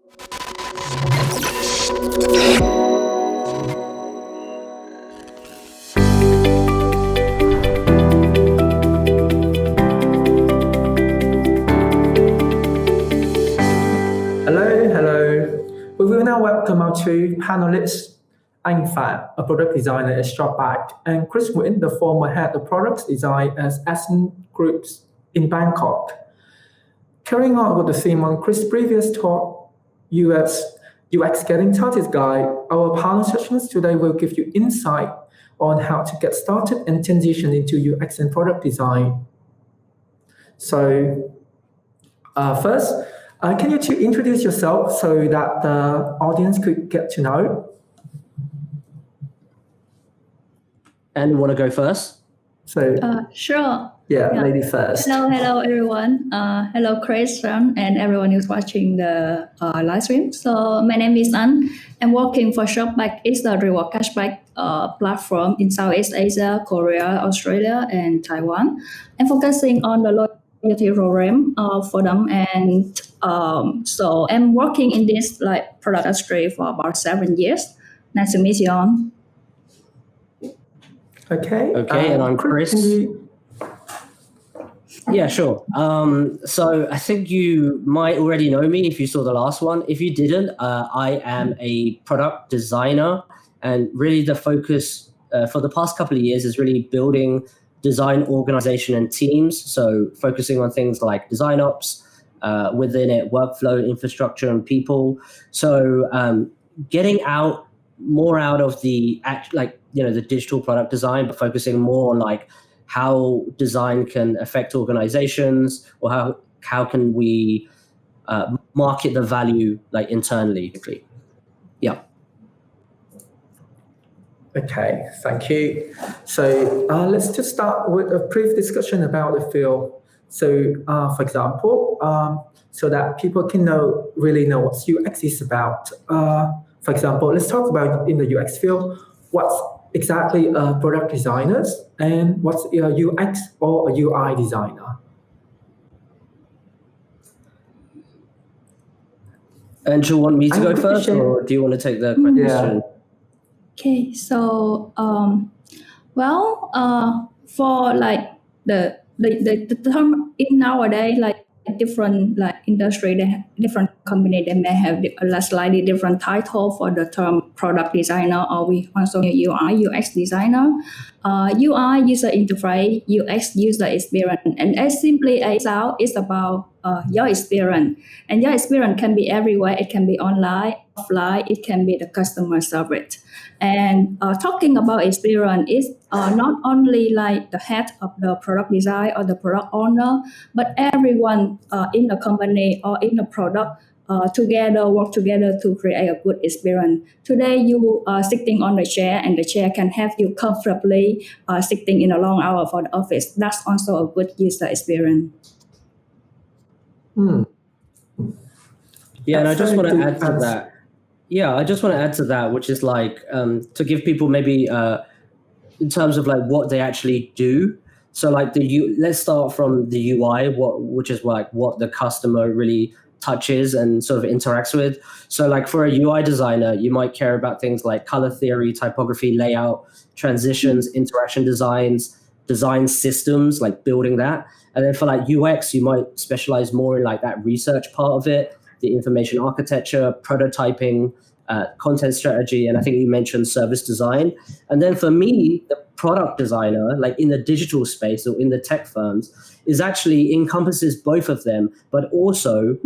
Hello. We will now welcome our two panelists, Anh Pham, a product designer at Shopback, and Chris Nguyen, the former head of product design at Ascent Groups in Bangkok. Carrying on with the theme on Chris' previous talk, UX Getting Started Guide, our panel sessions today will give you insight on how to get started and transition into UX and product design. So, first, can you two introduce yourself so that the audience could get to know? And want to go first? Sure. Yeah, lady first. Hello everyone. Hello Chris and everyone who's watching the live stream. So my name is Anh. I'm working for Shopback. It's a reward cashback platform in Southeast Asia, Korea, Australia, and Taiwan. I'm focusing on the loyalty program for them, and so I'm working in this product industry for about 7 years. Nice to meet you all. Okay. And I'm Chris. Yeah, sure. So I think you might already know me if you saw the last one. If you didn't, I am a product designer, and really the focus for the past couple of years is really building design organization and teams. So focusing on things like design ops, within it, workflow, infrastructure, and people. So getting more out of the the digital product design, but focusing more on how design can affect organizations, or how can we market the value internally. Yeah. Okay, thank you. So let's just start with a brief discussion about the field. So, for example, so that people can really know what UX is about. For example, let's talk about in the UX field, what's exactly product designers and what's a UX or a UI designer. And do you want me to go first, or do you want to take the question? Yeah. Okay, so for the term in nowadays, different industry, different company, they may have a slightly different title for the term product designer, or we also UI UX designer. UI user interface, UX user experience, and as simply as out, it's about your experience, and your experience can be everywhere. It can be online, offline. It can be the customer service. And talking about experience is not only the head of the product design or the product owner, but everyone in the company or in the product work together to create a good experience. Today you are sitting on the chair, and the chair can have you comfortably sitting in a long hour for the office. That's also a good user experience. Yeah, and I just want to add to that. Yeah, I just want to add to that, which is to give people maybe in terms of what they actually do. So let's start from the UI, which is what the customer really touches and sort of interacts with. So for a UI designer, you might care about things like color theory, typography, layout, transitions, interaction designs, design systems, building that. And then for UX, you might specialize more in that research part of it, the information architecture, prototyping, content strategy, and I think you mentioned service design. And then for me, the product designer, in the digital space or in the tech firms, is actually encompasses both of them, but also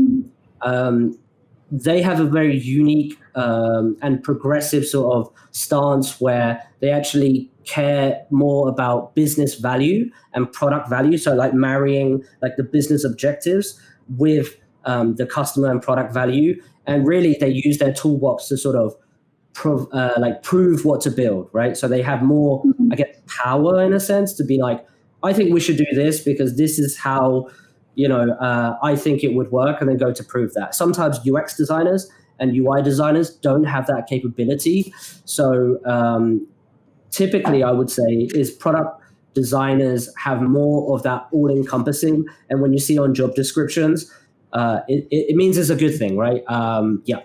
they have a very unique and progressive sort of stance where they actually care more about business value and product value. So marrying the business objectives with the customer and product value, and really they use their toolbox to sort of prove what to build, right? So they have more, I guess, power in a sense to be I think we should do this because this is how I think it would work, and then go to prove that. Sometimes UX designers and UI designers don't have that capability. So typically I would say is product designers have more of that all-encompassing, and when you see on job descriptions, it means it's a good thing, right? Yeah.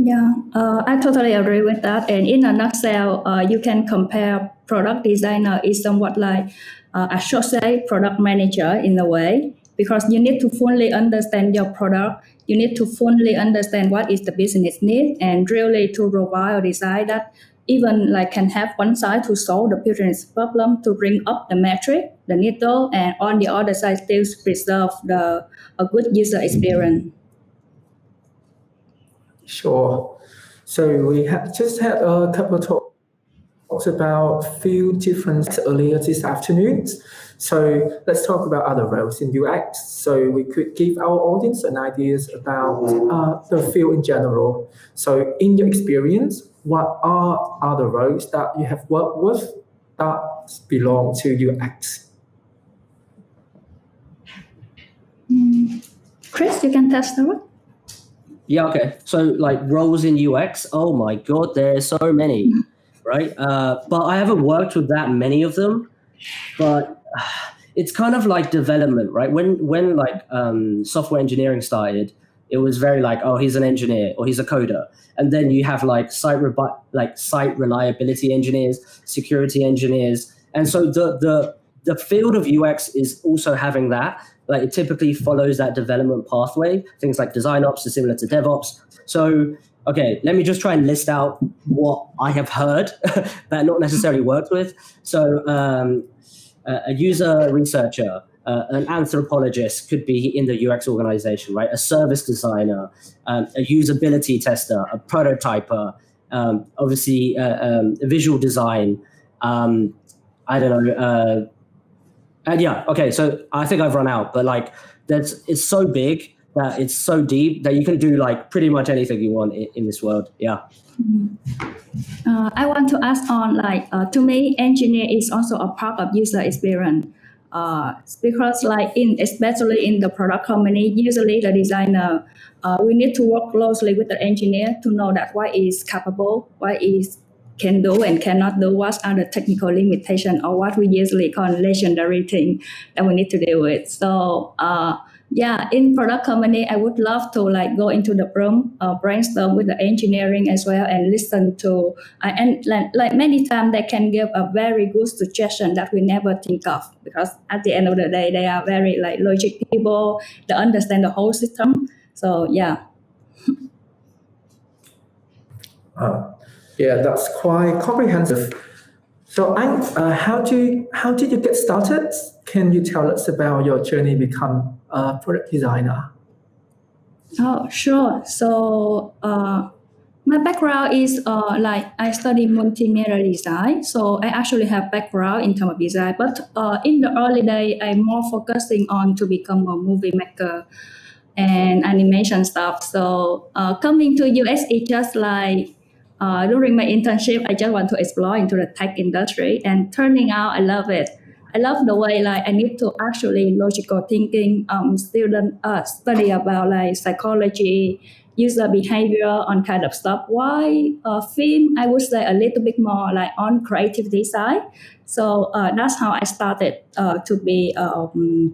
Yeah, I totally agree with that. And in a nutshell, you can compare product designer is somewhat like I should say product manager in a way, because you need to fully understand your product. You need to fully understand what is the business need and really to provide a design that even like can have one side to solve the business problem to bring up the metric, the needle, and on the other side still preserve a good user experience. Sure. So we just had a couple of talks about few different earlier this afternoon. So let's talk about other roles in UX. So we could give our audience an idea about the field in general. So in your experience, what are other roles that you have worked with that belong to UX? Chris, you can test that. Yeah, okay. So like roles in UX, oh my God, there's so many, right? But I haven't worked with that many of them, but it's kind of like development, right? When like software engineering started, it was very like, oh, he's an engineer or he's a coder. And then you have like site reliability engineers, security engineers. And so the field of UX is also having that. Like it typically follows that development pathway. Things like design ops are similar to DevOps. So, okay, let me just try and list out what I have heard, but not necessarily worked with. So a user researcher, an anthropologist could be in the UX organization, right? A service designer, a usability tester, a prototyper, obviously visual design. I don't know. And yeah, okay, so I think I've run out, but like it's so big that it's so deep that you can do like pretty much anything you want in this world. Yeah. I want to ask on like to me, engineer is also a part of user experience. Because like especially in the product company, usually the designer, we need to work closely with the engineer to know that what is capable, what is can do and cannot do, what are the technical limitations, or what we usually call legendary thing that we need to deal with. So yeah, in product company, I would love to like go into the room, brainstorm with the engineering as well, and listen to and like many times they can give a very good suggestion that we never think of, because at the end of the day they are very like logic people. They understand the whole system. So yeah. Yeah, that's quite comprehensive. So, Anh, how did you get started? Can you tell us about your journey to become a product designer? Oh, sure. So my background is like I study multimedia design. So I actually have background in terms of design, but in the early day, I'm more focusing on to become a movie maker and animation stuff. So coming to US, it's just like during my internship, I just want to explore into the tech industry, and turning out I love it. I love the way like I need to actually logical thinking, study about like psychology, user behavior, on kind of stuff. Why film? I would say a little bit more like on creativity side. So that's how I started to be a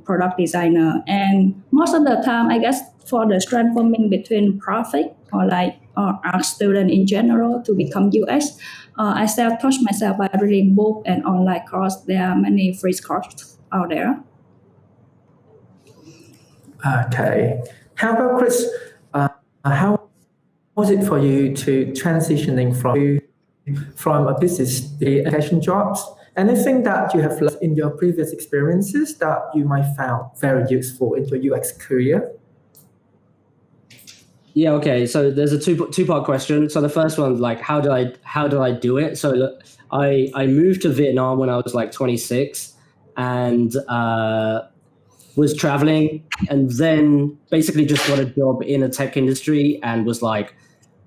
product designer. And most of the time, I guess for the transforming between profit or like art student in general to become UX, I self-taught myself by reading book and online course. There are many free courses out there. Okay. How about Chris? How was it for you to transitioning from a business to education jobs? Anything that you have learned in your previous experiences that you might found very useful in your UX career? Yeah, okay. So there's a two-part question. So the first one, like, how do I do it? So I moved to Vietnam when I was like 26, and was traveling, and then basically just got a job in a tech industry, and was like,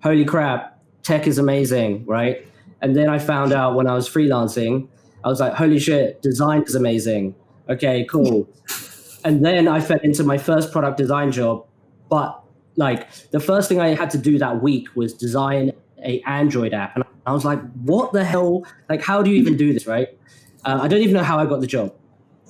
holy crap, tech is amazing, right? And then I found out when I was freelancing, I was like, holy shit, design is amazing. Okay, cool. And then I fell into my first product design job, but like the first thing I had to do that week was design a Android app. And I was like, what the hell? Like, how do you even do this, right? I don't even know how I got the job.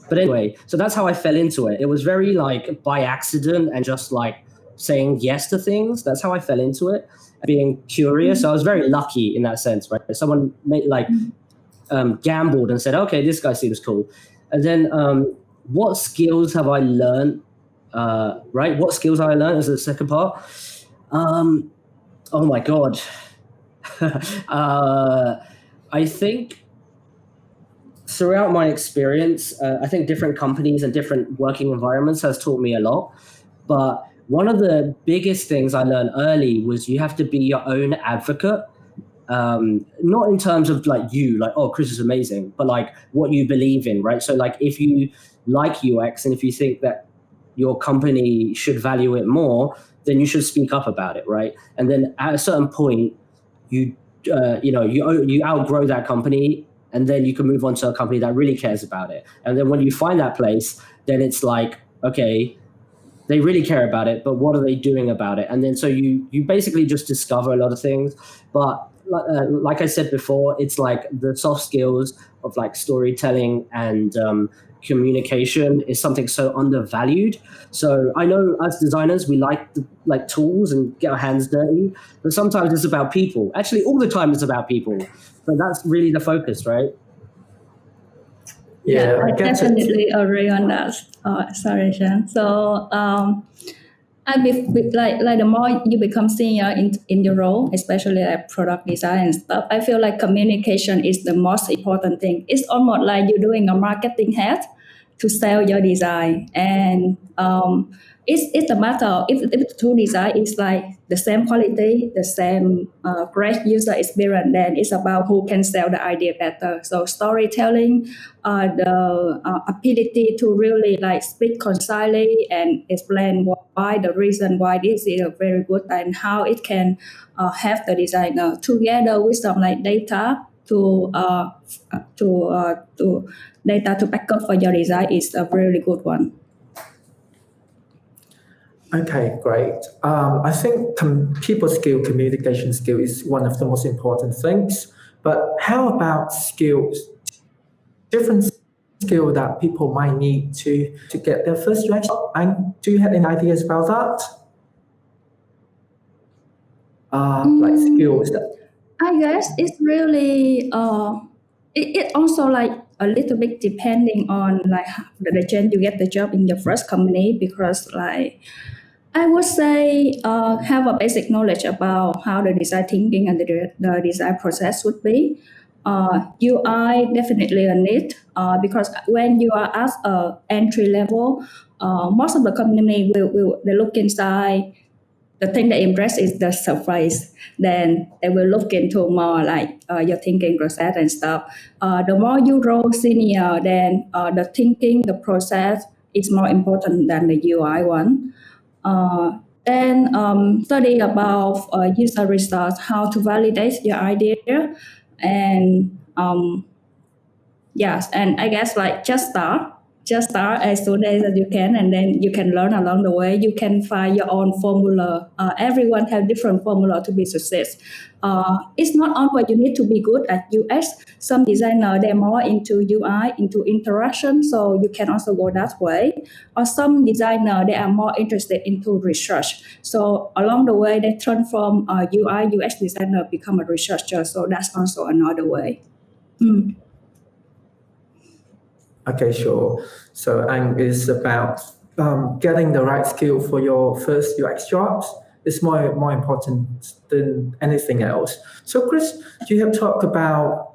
But anyway, so that's how I fell into it. It was very like by accident and just like saying yes to things. That's how I fell into it, being curious. So I was very lucky in that sense, right? Someone made like gambled and said, okay, this guy seems cool. And then what skills have I learned? Right? What skills have I learned is the second part. Oh my God. I think throughout my experience, I think different companies and different working environments has taught me a lot. But one of the biggest things I learned early was you have to be your own advocate. Not in terms of like oh, Chris is amazing, but like what you believe in, right? So like if you like UX and if you think that your company should value it more, then you should speak up about it, right? And then at a certain point, you outgrow that company, and then you can move on to a company that really cares about it. And then when you find that place, then it's like, okay, they really care about it, but what are they doing about it? And then so you basically just discover a lot of things. But like I said before, it's like the soft skills of like storytelling and communication is something so undervalued. So I know as designers, we like tools and get our hands dirty, but sometimes it's about people. Actually, all the time it's about people. But that's really the focus, right? Yeah, I definitely agree on that. Sorry, Sean. So like the more you become senior in your role, especially like product design and stuff, I feel like communication is the most important thing. It's almost like you're doing a marketing head to sell your design, and it's a matter of if the tool design is like the same quality, the same great user experience, then it's about who can sell the idea better. So storytelling, the ability to really like speak concisely and explain why the reason why this is very good and how it can help the designer together with some like data to data to back up for your design is a really good one. Okay, great. I think people skill, communication skill is one of the most important things. But how about skills, different skill that people might need to get their first UX job? And do you have any ideas about that? Like skills that. I guess it's really it also like a little bit depending on like the chance you get the job in your first company, because like I would say have a basic knowledge about how the design thinking and the design process would be. UI definitely a need because when you are at entry level, most of the company will they look inside. The thing that impress is the surface. Then they will look into more like your thinking process and stuff. The more you grow senior, then the thinking, the process is more important than the UI one. Then study about user research, how to validate your idea, and yes, and I guess like just start as soon as you can, and then you can learn along the way. You can find your own formula. Everyone have different formula to be success. It's not always you need to be good at UX. Some designer they're more into UI, into interaction, so you can also go that way. Or some designer they are more interested into research. So along the way they turn from UI UX designer become a researcher. So that's also another way. Okay, sure. So, and it's about getting the right skill for your first UX jobs. It's more important than anything else. So, Chris, you have talked about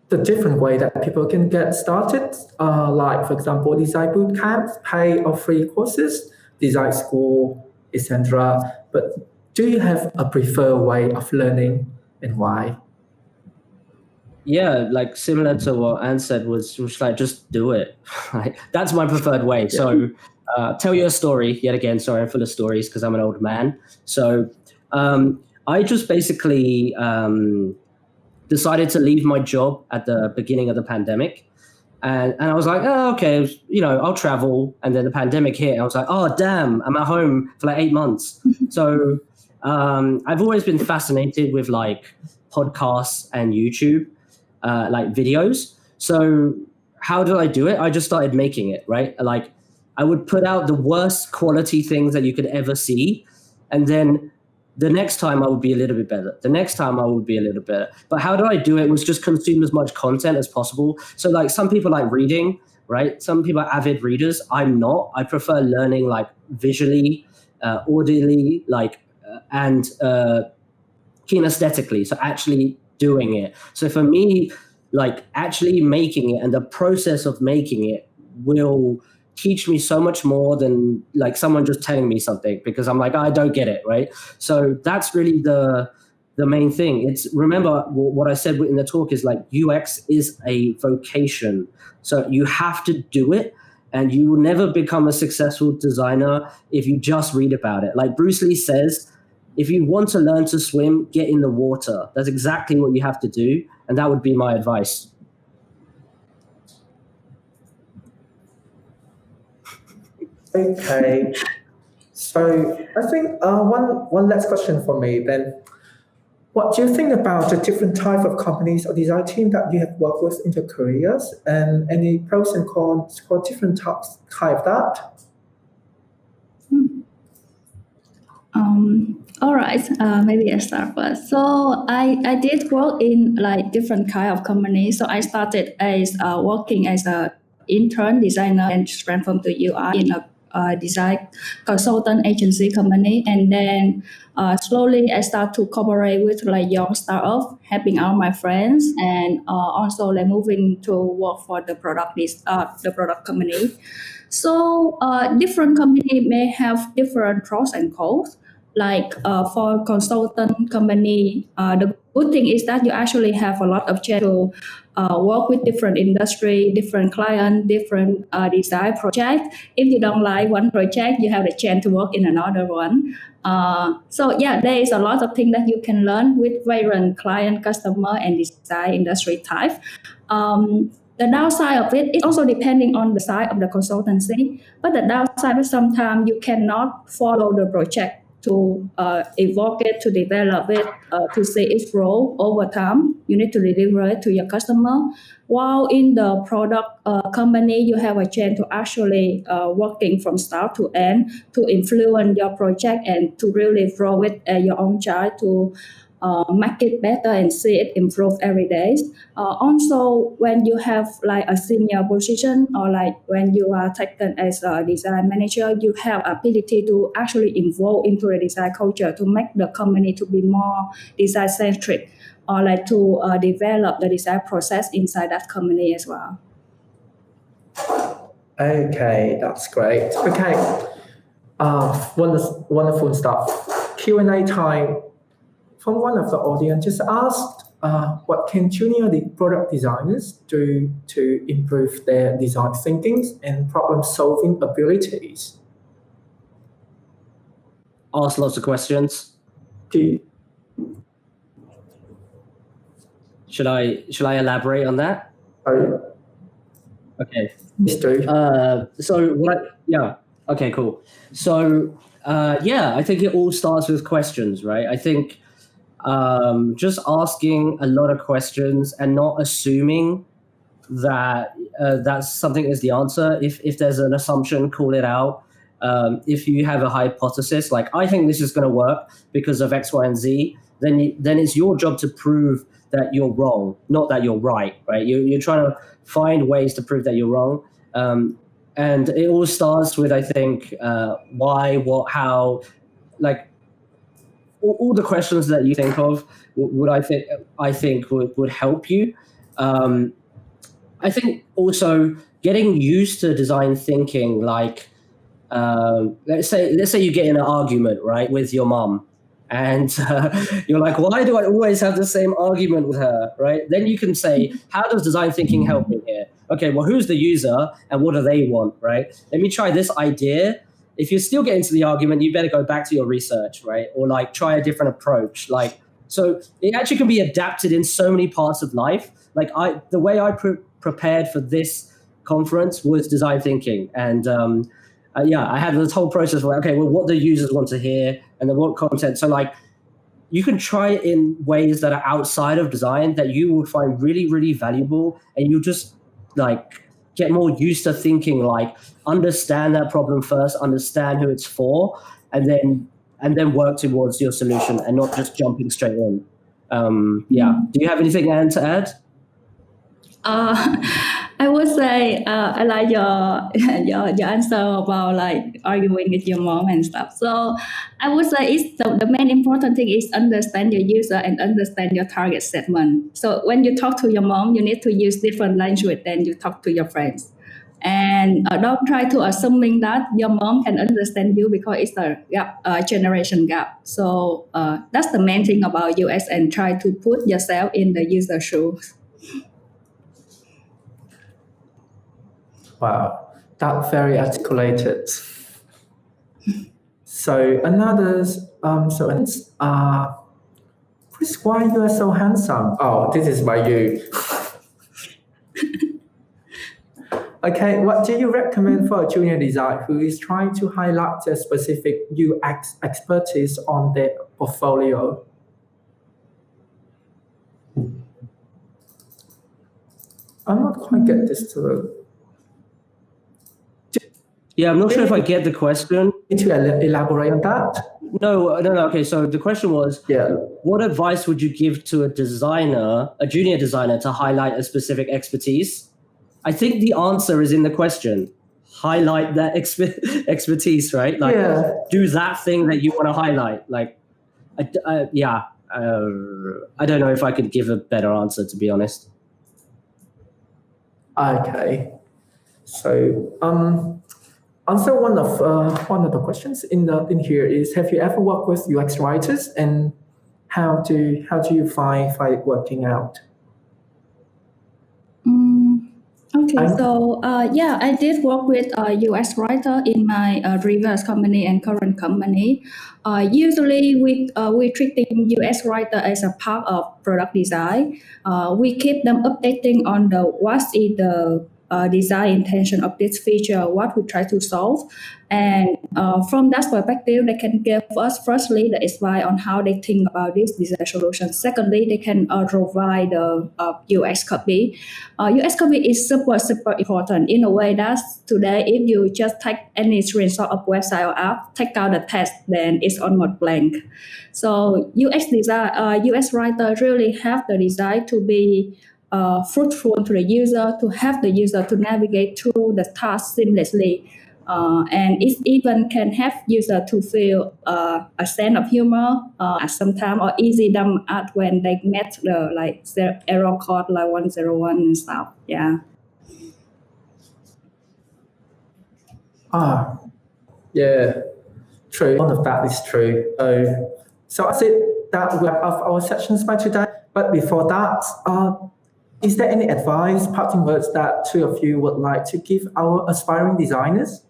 the different way that people can get started, like, for example, design boot camps, pay or free courses, design school, etc. But do you have a preferred way of learning and why? Yeah, like similar to what Anne said was like just do it. That's my preferred way. Yeah. So tell you a story yet again. Sorry, I'm full of stories because I'm an old man. So I just basically decided to leave my job at the beginning of the pandemic. And I was like, oh, okay, I'll travel. And then the pandemic hit. And I was like, oh, damn, I'm at home for like 8 months. So I've always been fascinated with like podcasts and YouTube. Like videos. So how did I do it? I just started making it, right? Like I would put out the worst quality things that you could ever see. And then the next time I would be a little bit better. The next time I would be a little better. But how do I do it? Was just consume as much content as possible. So like some people like reading, right? Some people are avid readers. I'm not. I prefer learning like visually, audibly, like, and kinesthetically. So actually doing it. So for me, like actually making it and the process of making it will teach me so much more than like someone just telling me something, because I'm like, I don't get it, right? So that's really the main thing. It's, remember what I said in the talk is like UX is a vocation. So you have to do it, and you will never become a successful designer if you just read about it. Like Bruce Lee says, if you want to learn to swim, get in the water. That's exactly what you have to do. And that would be my advice. Okay. So I think one last question for me then. What do you think about the different type of companies or design team that you have worked with in your careers, and any pros and cons for different types of that? All right, maybe I start first. So I did work in like different kind of companies. So I started as working as a intern designer and transformed to UI in a design consultant agency company, and then slowly I start to cooperate with like young startup, helping out my friends, and also like moving to work for the product company. So different company may have different pros and cons. Like for consultant company, the good thing is that you actually have a lot of chance to work with different industry, different client, different design project. If you don't like one project, you have the chance to work in another one. So yeah, there is a lot of things that you can learn with various client, customer, and design industry type. The downside of it is also depending on the size of the consultancy, but the downside is sometimes you cannot follow the project to evoke it, to develop it, to see its role over time. You need to deliver it to your customer. While in the product company, you have a chance to actually working from start to end to influence your project and to really grow it at your own child to make it better and see it improve every day. Also, when you have like a senior position or like when you are taken as a design manager, you have ability to actually involve into the design culture to make the company to be more design centric, or like to develop the design process inside that company as well. Okay, that's great. Okay, wonderful stuff. Q&A time. From one of the audience just asked, what can junior product designers do to improve their design thinking and problem-solving abilities? Ask lots of questions. Should I elaborate on that? Okay. Okay, cool. So I think it all starts with questions, right? I think just asking a lot of questions and not assuming that that's something is the answer. If there's an assumption, call it out. If you have a hypothesis, like I think this is going to work because of X, Y, and Z, then it's your job to prove that you're wrong, not that you're right, right? You're trying to find ways to prove that you're wrong. And it all starts with, I think, why, what, how, like, all the questions that you think of would I think would help you. I think also getting used to design thinking, like let's say you get in an argument, right, with your mom, and you're like, why do I always have the same argument with her, right? Then you can say, how does design thinking help me here? Okay, well, who's the user and what do they want, right? Let me try this idea. If you're still getting to the argument, you better go back to your research, right? Or like try a different approach. Like, so it actually can be adapted in so many parts of life. Like the way I prepared for this conference was design thinking. And I had this whole process where, okay, well, what the users want to hear and then what content. So like you can try it in ways that are outside of design that you will find really, really valuable. And you just like get more used to thinking like understand that problem first, understand who it's for, and then work towards your solution and not just jumping straight in. Yeah. Do you have anything, Anne, to add? I would say I like your your answer about like arguing with your mom and stuff. So I would say it's the main important thing is understand your user and understand your target segment. So when you talk to your mom, you need to use different language than you talk to your friends. And don't try to assuming that your mom can understand you because it's a gap, generation gap. So that's the main thing about UX and try to put yourself in the user shoes. Wow, that's very articulated. So another, Chris, why you are so handsome? Oh, this is by you. Okay, what do you recommend for a junior designer who is trying to highlight their specific UX expertise on their portfolio? I'm not quite get this through. Yeah, I'm not sure if I get the question. Need to elaborate on that? No. Okay, so the question was, what advice would you give to a junior designer, to highlight a specific expertise? I think the answer is in the question. Highlight that expertise, right? Like, do that thing that you want to highlight. Like, I don't know if I could give a better answer, to be honest. Okay, so answer one of the questions in here is: have you ever worked with UX writers, and how do you find it working out? Okay, so I did work with a UX writer in my previous company and current company. Usually, we treating UX writer as a part of product design. We keep them updating on what is the design intention of this feature, what we try to solve, and from that perspective, they can give us firstly the advice on how they think about this design solution. Secondly, they can provide the UX copy. UX copy is super important in a way that today, if you just take any screenshot of website or app, take out the text, then it's almost blank. So UX writer really have the design to be fruitful to the user, to have the user to navigate through the task seamlessly. And it even can have user to feel a sense of humor at some time, or easy them at when they met the error code like 101 and stuff. Yeah. Yeah, true. All of that is true. So I said that we wrap up our sessions by today. But before that, is there any advice, parting words that two of you would like to give our aspiring designers?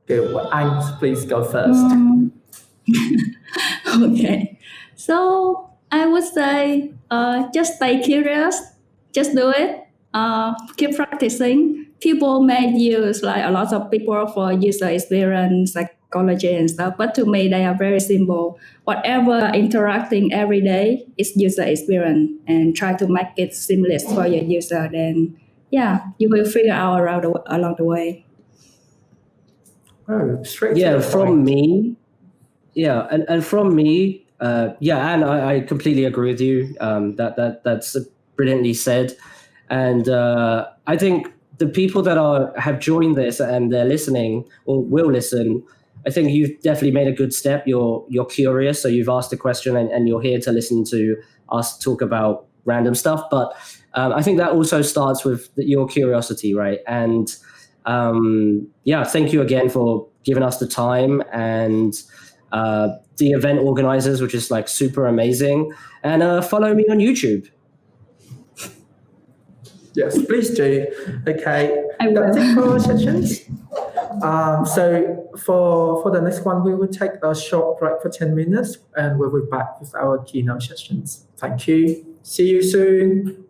Good. Anh, please go first. Okay. So I would say just stay curious, just do it, keep practicing. People may use like a lot of people for user experience, psychology and stuff, but to me they are very simple. Whatever interacting every day is user experience, and try to make it seamless for your user. Then you will figure out along the way. Oh, straight to the from point. me. And from me, and I completely agree with you. That's brilliantly said. And I think the people that have joined this and they're listening or will listen, I think you've definitely made a good step. You're curious, so you've asked a question and you're here to listen to us talk about random stuff. But I think that also starts with your curiosity, right? And thank you again for giving us the time, and the event organizers, which is like super amazing. And follow me on YouTube. Yes, please do. Okay, will. that's it for our sessions. So for the next one, we will take a short break for 10 minutes, and we'll be back with our keynote sessions. Thank you. See you soon.